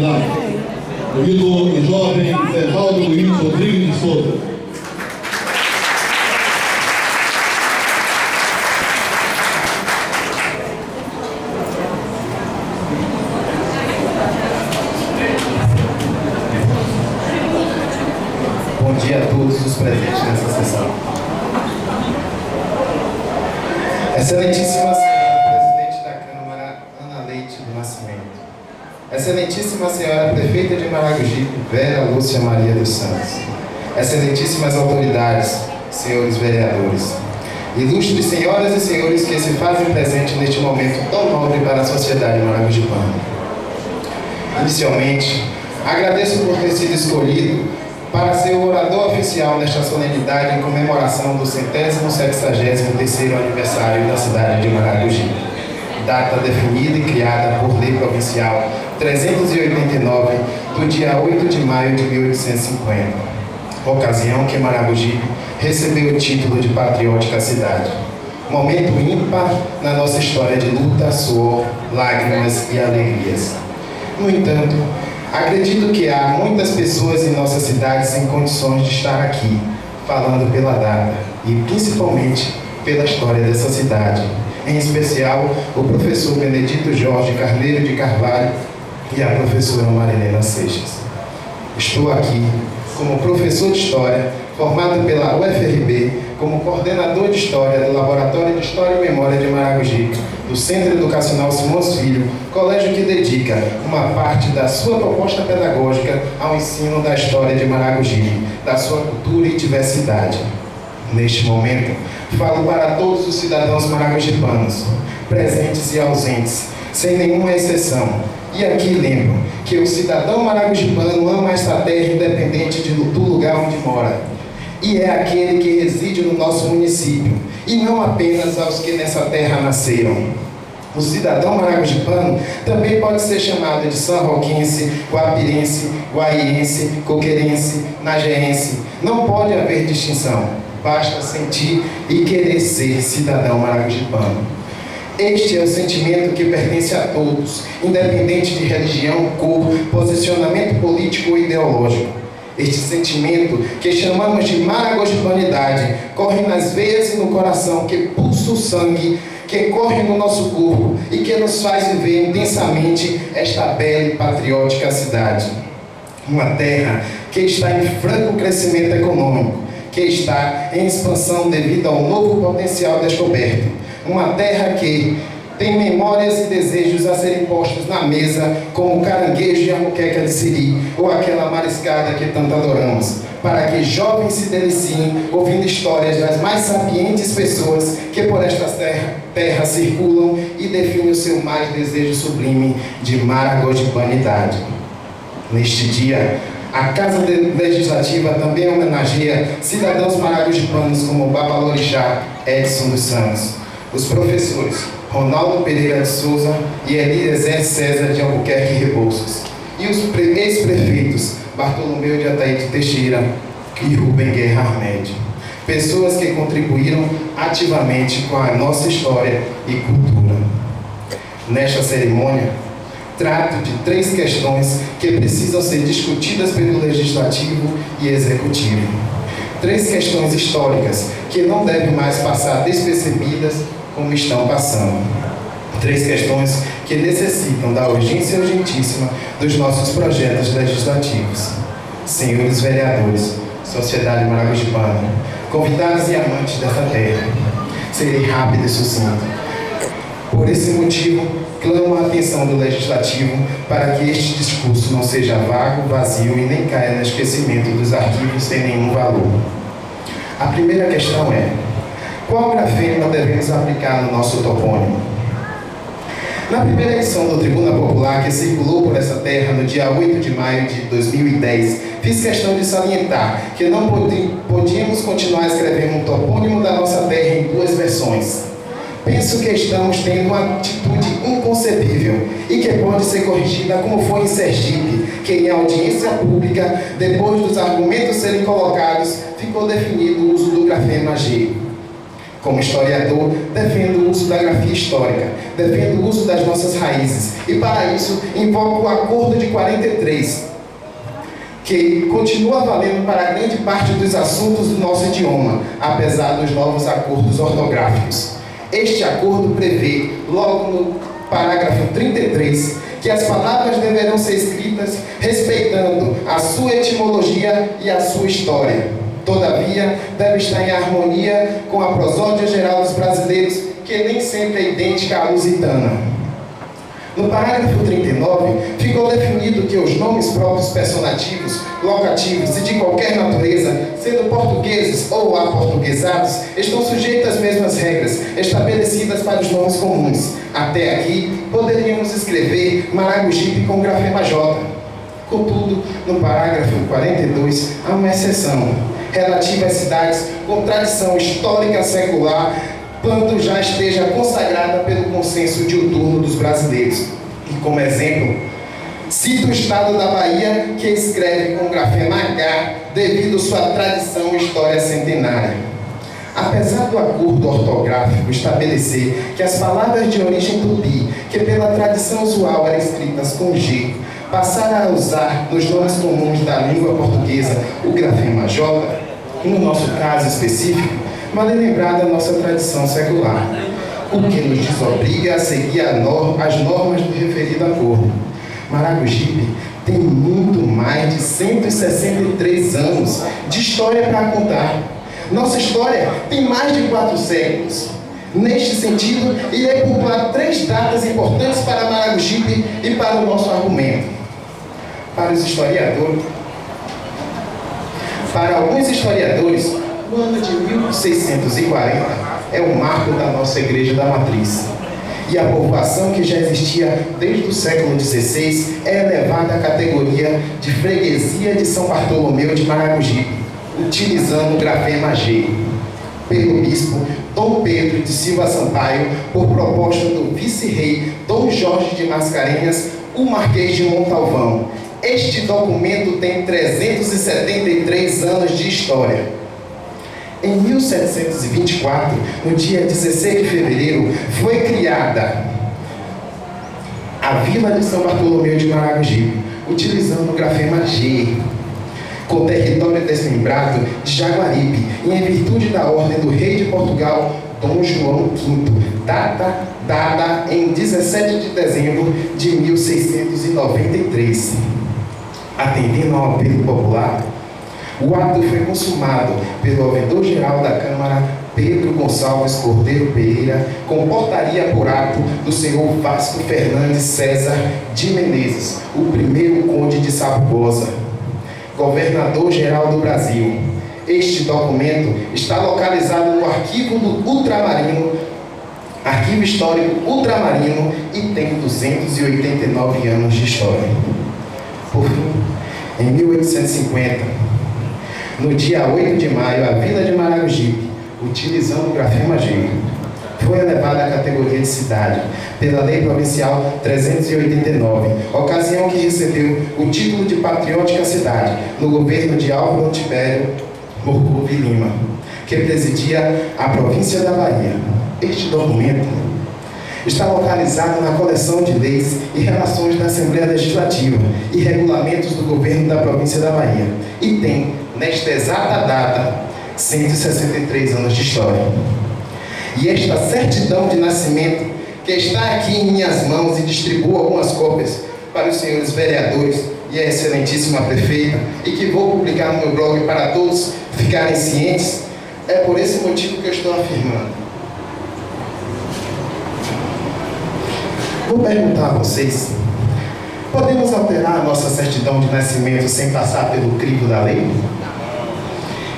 obrigado. Convido o jovem Fernando Luiz Rodrigues de Souza. Bom dia a todos os presentes nessa sessão. Excelentíssima Senhora Presidente da Câmara, Ana Leite do Nascimento. Excelentíssima Senhora Prefeita de Maragogipe, Vera Lúcia Maria dos Santos. Excelentíssimas autoridades, senhores vereadores. Ilustres senhoras e senhores que se fazem presente neste momento tão nobre para a sociedade maragogipana. Inicialmente, agradeço por ter sido escolhido para ser o orador oficial nesta solenidade em comemoração do 163º aniversário da cidade de Maragogipe, data definida e criada por Lei Provincial 389, do dia 8 de maio de 1850, ocasião que Maragogipe recebeu o título de patriótica cidade. Momento ímpar na nossa história de luta, suor, lágrimas e alegrias. No entanto, acredito que há muitas pessoas em nossa cidade sem condições de estar aqui, falando pela data e principalmente pela história dessa cidade. Em especial, o professor Benedito Jorge Carneiro de Carvalho e a professora Marilena Seixas. Estou aqui como professor de História, formado pela UFRB, como coordenador de História do Laboratório de História e Memória de Maragogipe, do Centro Educacional Simões Filho, colégio que dedica uma parte da sua proposta pedagógica ao ensino da história de Maragogipe, da sua cultura e diversidade. Neste momento, falo para todos os cidadãos maragogipanos, presentes e ausentes, sem nenhuma exceção. E aqui lembro que o cidadão maragogipano ama esta terra independente do lugar onde mora. E é aquele que reside no nosso município, e não apenas aos que nessa terra nasceram. O cidadão maragogipano também pode ser chamado de sanroquense, guapirense, guaiense, coqueirense, nagerense. Não pode haver distinção, basta sentir e querer ser cidadão maragogipano. Este é o sentimento que pertence a todos, independente de religião, cor, posicionamento político ou ideológico. Este sentimento, que chamamos de maragogipanidade, corre nas veias e no coração, que pulsa o sangue, que corre no nosso corpo e que nos faz viver intensamente esta bela e patriótica cidade. Uma terra que está em franco crescimento econômico, que está em expansão devido ao novo potencial descoberto. Uma terra que tem memórias e desejos a serem postos na mesa, como o caranguejo e a moqueca de siri, ou aquela mariscada que tanto adoramos, para que jovens se deliciem ouvindo histórias das mais sapientes pessoas que por esta terra circulam e definem o seu mais desejo sublime de maragogipanidade. Neste dia, a Casa Legislativa também homenageia cidadãos maragogipanos como o Babalorixá Edson dos Santos, os professores Ronaldo Pereira de Souza e Eliezer César de Albuquerque Rebouças, e os ex-prefeitos Bartolomeu de Ataíde Teixeira e Rubem Guerra Armédio, pessoas que contribuíram ativamente com a nossa história e cultura. Nesta cerimônia, trato de 3 questões que precisam ser discutidas pelo Legislativo e Executivo. 3 questões históricas que não devem mais passar despercebidas como estão passando. 3 questões que necessitam da urgência urgentíssima dos nossos projetos legislativos. Senhores vereadores, sociedade maragogipana, convidados e amantes dessa terra, serei rápido e sucinto. Por esse motivo, clamo a atenção do Legislativo para que este discurso não seja vago, vazio e nem caia no esquecimento dos arquivos sem nenhum valor. A primeira questão é: qual grafema devemos aplicar no nosso topônimo? Na primeira edição do Tribuna Popular, que circulou por essa terra no dia 8 de maio de 2010, fiz questão de salientar que não podíamos continuar escrevendo um topônimo da nossa terra em 2 versões. Penso que estamos tendo uma atitude inconcebível e que pode ser corrigida, como foi em Sergipe, que em audiência pública, depois dos argumentos serem colocados, ficou definido o uso do grafema G. Como historiador, defendo o uso da grafia histórica, defendo o uso das nossas raízes, e para isso invoco o Acordo de 43, que continua valendo para grande parte dos assuntos do nosso idioma, apesar dos novos acordos ortográficos. Este acordo prevê, logo no parágrafo 33, que as palavras deverão ser escritas respeitando a sua etimologia e a sua história. Todavia, deve estar em harmonia com a prosódia geral dos brasileiros, que nem sempre é idêntica à lusitana. No parágrafo 39, ficou definido que os nomes próprios personativos, locativos e de qualquer natureza, sendo portugueses ou aportuguesados, estão sujeitos às mesmas regras estabelecidas para os nomes comuns. Até aqui, poderíamos escrever Maragogipe com grafema J. Contudo, no parágrafo 42, há uma exceção, relativa às cidades com tradição histórica secular, quando já esteja consagrada pelo consenso diuturno dos brasileiros. E como exemplo, cito o estado da Bahia, que escreve com grafema H, devido à sua tradição e história centenária. Apesar do acordo ortográfico estabelecer que as palavras de origem tupi, que pela tradição usual eram escritas com G, passaram a usar nos nomes comuns da língua portuguesa o grafema J, no nosso caso específico, vale lembrar da nossa tradição secular, o que nos desobriga a seguir as normas do referido acordo. Maragogipe tem muito mais de 163 anos de história para contar. Nossa história tem mais de 4 séculos. Neste sentido, irei pontuar 3 datas importantes para Maragogipe e para o nosso argumento. Para alguns historiadores, o ano de 1640 é o marco da nossa Igreja da Matriz. E a povoação, que já existia desde o século XVI, é elevada à categoria de freguesia de São Bartolomeu de Maragogipe, utilizando o grafema G, pelo bispo Dom Pedro de Silva Sampaio, por proposta do vice-rei Dom Jorge de Mascarenhas, o Marquês de Montalvão. Este documento tem 373 anos de história. Em 1724, no dia 16 de fevereiro, foi criada a Vila de São Bartolomeu de Maragogipe, utilizando o grafema G, com território desmembrado de Jaguaribe, e em virtude da ordem do rei de Portugal, Dom João V, data dada em 17 de dezembro de 1693. Atendendo ao apelo popular, o ato foi consumado pelo ouvidor-geral da Câmara, Pedro Gonçalves Cordeiro Pereira, com portaria por ato do senhor Vasco Fernandes César de Menezes, o primeiro conde de Sabugosa, governador-geral do Brasil. Este documento está localizado no Arquivo Histórico Ultramarino e tem 289 anos de história. Por fim, em 1850, no dia 8 de maio, a Vila de Maragogipe, utilizando o grafema G, foi elevada à categoria de cidade pela Lei Provincial 389, ocasião que recebeu o título de patriótica cidade no governo de Álvaro Tibério Morcove Lima, que presidia a província da Bahia. Este documento está localizado na coleção de leis e relações da Assembleia Legislativa e regulamentos do governo da província da Bahia e tem, nesta exata data, 163 anos de história. E esta certidão de nascimento, que está aqui em minhas mãos e distribuo algumas cópias para os senhores vereadores e a excelentíssima prefeita, e que vou publicar no meu blog para todos ficarem cientes, é por esse motivo que eu estou afirmando. Vou perguntar a vocês, podemos alterar a nossa certidão de nascimento sem passar pelo crivo da lei?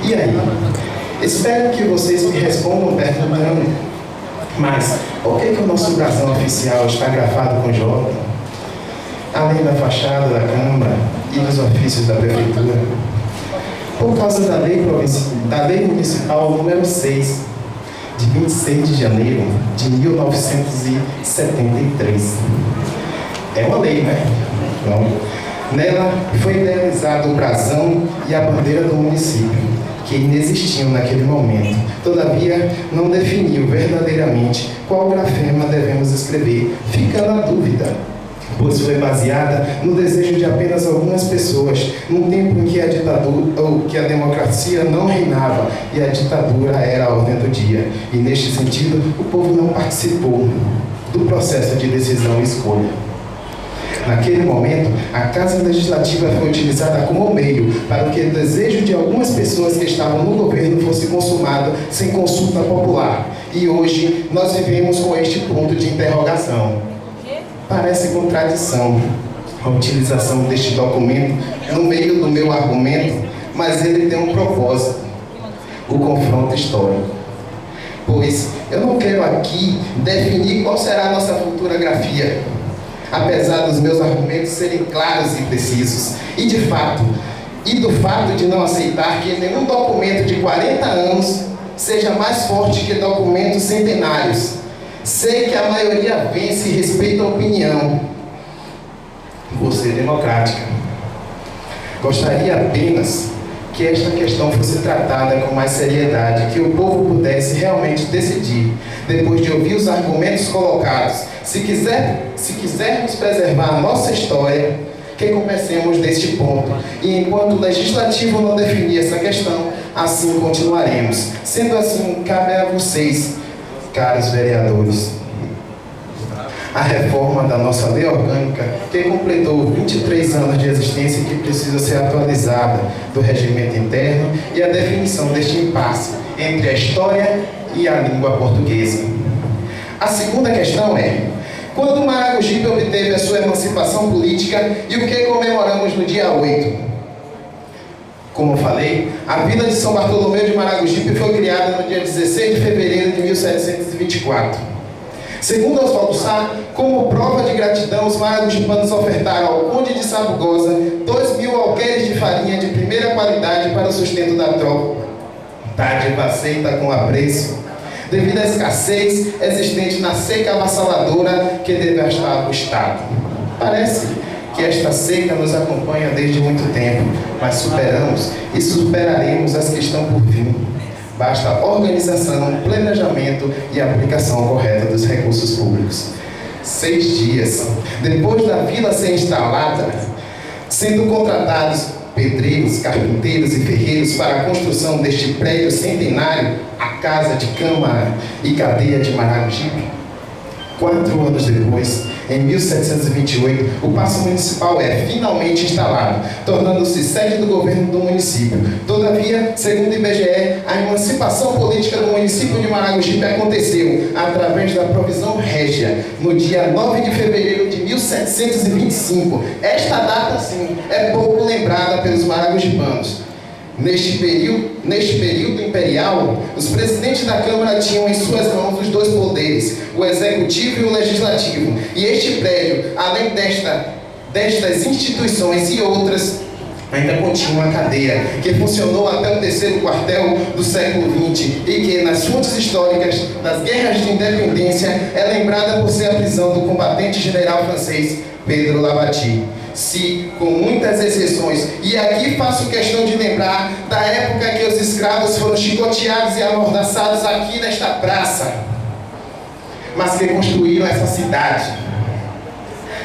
E aí? Espero que vocês me respondam perguntando, mas por que o nosso brasão oficial está grafado com J, além da fachada da Câmara e dos ofícios da Prefeitura? Por causa da lei municipal número 6, de 26 de janeiro de 1973. É uma lei, né? Então, nela foi idealizado o brasão e a bandeira do município, que inexistiam naquele momento. Todavia, não definiu verdadeiramente qual grafema devemos escrever, ficando a dúvida, pois foi baseada no desejo de apenas algumas pessoas, num tempo em que a ditadura ou que a democracia não reinava e a ditadura era a ordem do dia. E neste sentido, o povo não participou do processo de decisão e escolha. Naquele momento, a Casa Legislativa foi utilizada como meio para que o desejo de algumas pessoas que estavam no governo fosse consumado sem consulta popular. E hoje nós vivemos com este ponto de interrogação. Parece contradição a utilização deste documento no meio do meu argumento, mas ele tem um propósito: o confronto histórico. Pois eu não quero aqui definir qual será a nossa futura grafia, apesar dos meus argumentos serem claros e precisos, e do fato de não aceitar que nenhum documento de 40 anos seja mais forte que documentos centenários. Sei que a maioria vence e respeita a opinião, por ser democrática. Gostaria apenas que esta questão fosse tratada com mais seriedade, que o povo pudesse realmente decidir, depois de ouvir os argumentos colocados. Se quisermos preservar a nossa história, que comecemos deste ponto. E enquanto o Legislativo não definir essa questão, assim continuaremos. Sendo assim, cabe a vocês, caros vereadores, a reforma da nossa lei orgânica, que completou 23 anos de existência e que precisa ser atualizada, do regimento interno e a definição deste impasse entre a história e a língua portuguesa. A segunda questão é: quando o Maragogipe obteve a sua emancipação política e o que comemoramos no dia 8? Como falei, a Vila de São Bartolomeu de Maragogipe foi criada no dia 16 de fevereiro de 1724. Segundo Oswaldo Sá, como prova de gratidão, os maragogipanos ofertaram ao Conde de Sabugosa 2.000 alqueires de farinha de primeira qualidade para o sustento da tropa. Dádiva aceita com apreço, devido à escassez existente na seca avassaladora que devastava o Estado. Parece que esta seca nos acompanha desde muito tempo, mas superamos e superaremos as que estão por vir. Basta organização, planejamento e aplicação correta dos recursos públicos. 6 dias depois da vila ser instalada, sendo contratados pedreiros, carpinteiros e ferreiros para a construção deste prédio centenário, a Casa de Câmara e Cadeia de Maragogipe, 4 anos depois, em 1728, o Paço Municipal é finalmente instalado, tornando-se sede do governo do município. Todavia, segundo o IBGE, a emancipação política do município de Maragogipe aconteceu através da provisão régia, no dia 9 de fevereiro de 1725. Esta data, sim, é pouco lembrada pelos maragogipanos. Neste período imperial, os presidentes da Câmara tinham em suas mãos os 2 poderes, o Executivo e o Legislativo. E este prédio, além destas instituições e outras, ainda continha uma cadeia, que funcionou até o 3º quartel do século XX e que, nas fontes históricas das guerras de independência, é lembrada por ser a prisão do combatente general francês Pedro Labatille. Se, com muitas exceções, e aqui faço questão de lembrar da época que os escravos foram chicoteados e amordaçados aqui nesta praça, mas que construíram essa cidade.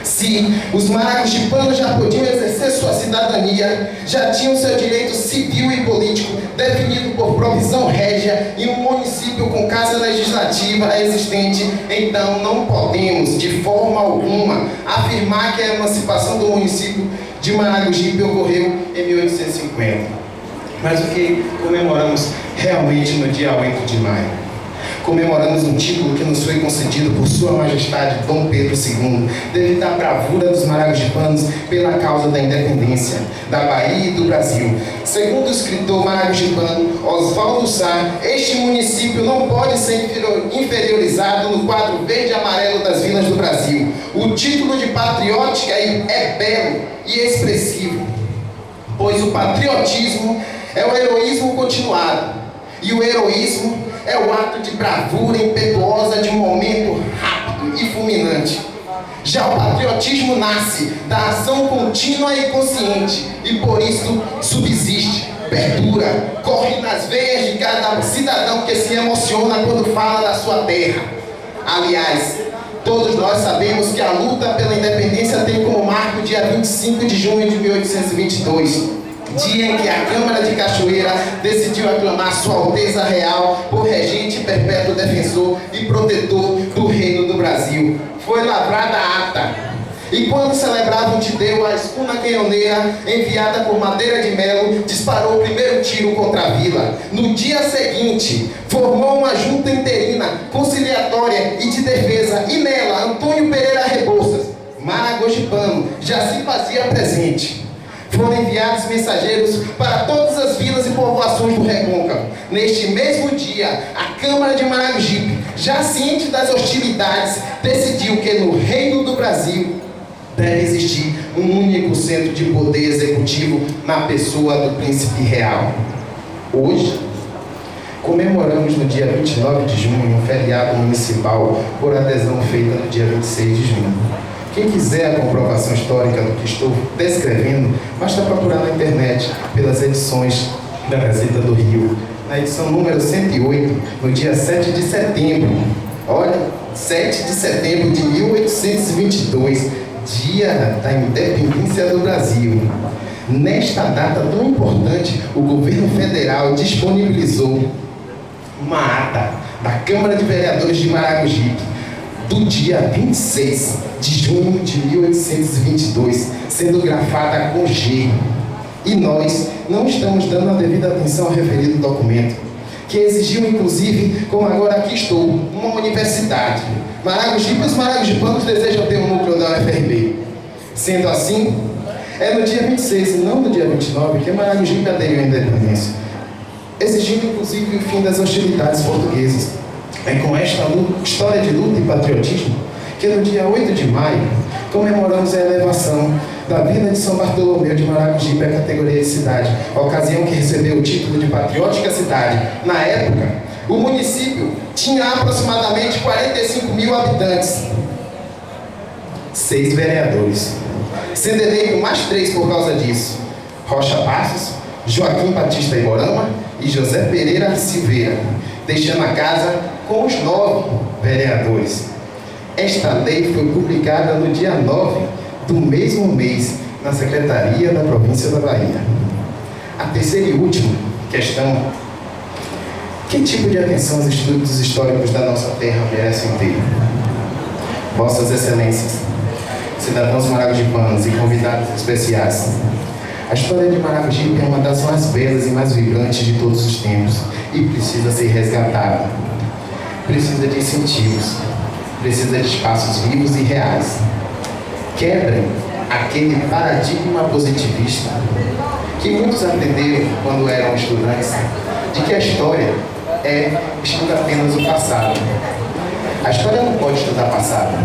Se os maragogipanos já podiam exercer sua cidadania, já tinham seu direito civil e político definido por provisão régia em um município com casa legislativa existente, então não podemos, de forma alguma, afirmar que a emancipação do município de Maragogipe ocorreu em 1850. Mas o que comemoramos realmente no dia 8 de maio? Comemoramos um título que nos foi concedido por Sua Majestade Dom Pedro II, devido à bravura dos maragogipanos pela causa da independência da Bahia e do Brasil. Segundo o escritor maragogipano Oswaldo Sá, este município não pode ser inferiorizado no quadro verde e amarelo das vilas do Brasil. O título de patriótica é belo e expressivo, pois o patriotismo é o heroísmo continuado, e o heroísmo é o ato de bravura impetuosa de um momento rápido e fulminante. Já o patriotismo nasce da ação contínua e consciente, e por isso subsiste. perdura, corre nas veias de cada cidadão que se emociona quando fala da sua terra. Aliás, todos nós sabemos que a luta pela independência tem como marco o dia 25 de junho de 1822, dia em que a Câmara de Cachoeira decidiu aclamar Sua Alteza Real por regente perpétuo defensor e protetor do Reino do Brasil. Foi lavrada a ata. E quando celebravam de Deus, a escuna canhoneira, enviada por Madeira de Melo, disparou o primeiro tiro contra a vila. No dia seguinte, formou uma junta interina, conciliatória e de defesa, e nela, Antônio Pereira Rebouças, maragogipano, já se fazia presente. Foram enviados mensageiros para todas as vilas e povoações do Recôncavo. Neste mesmo dia, a Câmara de Maragogipe, já ciente das hostilidades, decidiu que no Reino do Brasil deve existir um único centro de poder executivo na pessoa do príncipe real. Hoje, comemoramos no dia 29 de junho um feriado municipal por adesão feita no dia 26 de junho. Quem quiser a comprovação histórica do que estou descrevendo, basta procurar na internet pelas edições da Gazeta do Rio. Na edição número 108, no dia 7 de setembro. Olha, 7 de setembro de 1822, dia da independência do Brasil. Nesta data tão importante, o governo federal disponibilizou uma ata da Câmara de Vereadores de Maragogipe, do dia 26 de junho de 1822, sendo grafada com G. E nós não estamos dando a devida atenção ao referido documento, que exigiu, inclusive, como agora aqui estou, uma universidade. Maragogipe e os maragogipanos desejam ter um núcleo da UFRB. Sendo assim, é no dia 26 e não no dia 29 que Maragogipe aderiu à independência, exigindo, inclusive, o fim das hostilidades portuguesas. É com esta história de luta e patriotismo que no dia 8 de maio comemoramos a elevação da Vila de São Bartolomeu de Maragogipe à categoria de cidade, ocasião que recebeu o título de patriótica cidade. Na época, o município tinha aproximadamente 45 mil habitantes, 6 vereadores, sendo eleito mais 3 por causa disso: Rocha Passos, Joaquim Batista Iborama e José Pereira Silveira, deixando a casa com os 9 vereadores. Esta lei foi publicada no dia 9 do mesmo mês na Secretaria da Província da Bahia. A terceira e última questão: que tipo de atenção os estudos históricos da nossa terra merecem ter? Vossas Excelências, cidadãos maragogipanos e convidados especiais, a história de Maragogipe é uma das mais belas e mais vibrantes de todos os tempos e precisa ser resgatada. Precisa de incentivos, precisa de espaços vivos e reais. Quebrem aquele paradigma positivista que muitos aprenderam quando eram estudantes, de que a história estuda apenas o passado. A história não pode estudar passado.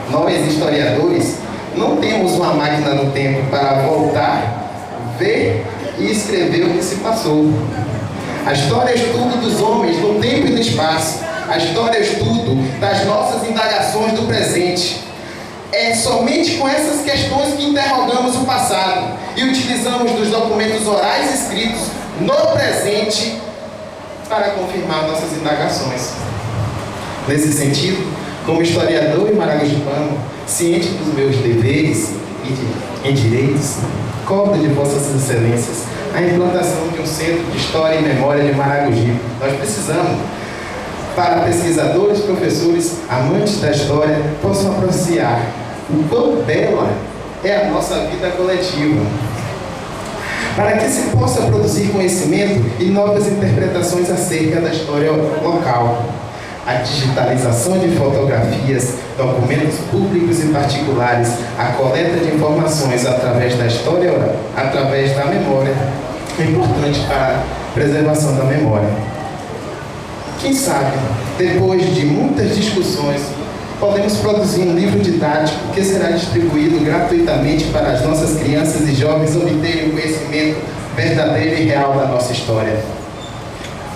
Nós, historiadores, não temos uma máquina no tempo para voltar, ver e escrever o que se passou. A história é estudo dos homens no tempo e no espaço. A história é estudo das nossas indagações do presente. É somente com essas questões que interrogamos o passado e utilizamos dos documentos orais escritos no presente para confirmar nossas indagações. Nesse sentido, como historiador e maragogipano, ciente dos meus deveres e direitos, cobro de Vossas Excelências a implantação de um centro de história e memória de Maragogipe. Nós precisamos, para pesquisadores, professores, amantes da história, possam apreciar o quão bela é a nossa vida coletiva, para que se possa produzir conhecimento e novas interpretações acerca da história local. A digitalização de fotografias, documentos públicos e particulares, a coleta de informações através da história oral, através da memória, é importante para a preservação da memória. Quem sabe, depois de muitas discussões, podemos produzir um livro didático que será distribuído gratuitamente para as nossas crianças e jovens obterem o conhecimento verdadeiro e real da nossa história.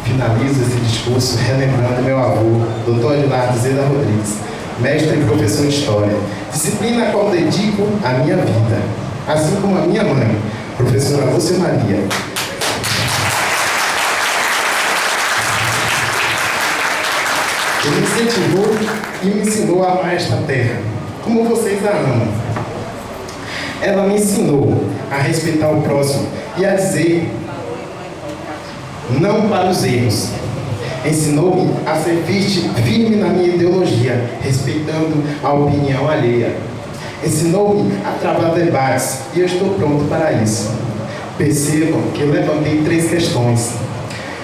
Finalizo esse discurso relembrando meu avô, Dr. Aguilar Zeda Rodrigues, mestre e professor de História, disciplina a qual dedico a minha vida, assim como a minha mãe, professora Lúcia Maria. Ele me incentivou e me ensinou a amar esta terra, como vocês a amam. Ela me ensinou a respeitar o próximo e a dizer não para os erros. Ensinou-me a ser firme na minha ideologia, respeitando a opinião alheia. Ensinou-me a travar debates e eu estou pronto para isso. Percebam que eu levantei 3 questões.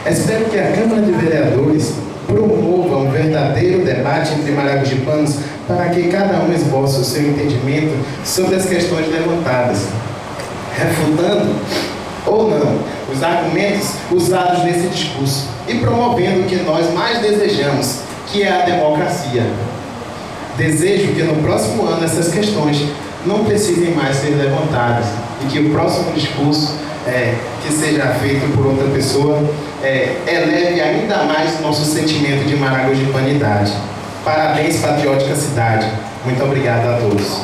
Espero que a Câmara de Vereadores promova um verdadeiro debate entre maragogipanos para que cada um esboce o seu entendimento sobre as questões levantadas, refutando ou não os argumentos usados nesse discurso e promovendo o que nós mais desejamos, que é a democracia. Desejo que no próximo ano essas questões não precisem mais ser levantadas e que o próximo discurso que seja feito por outra pessoa eleve ainda mais o nosso sentimento de maragogipanidade. Parabéns, patriótica cidade. Muito obrigado a todos.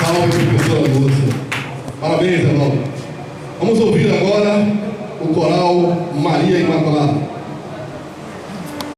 Salve, professora Lúcia. Parabéns, Arnaldo. Vamos ouvir agora o coral Maria Imaculada.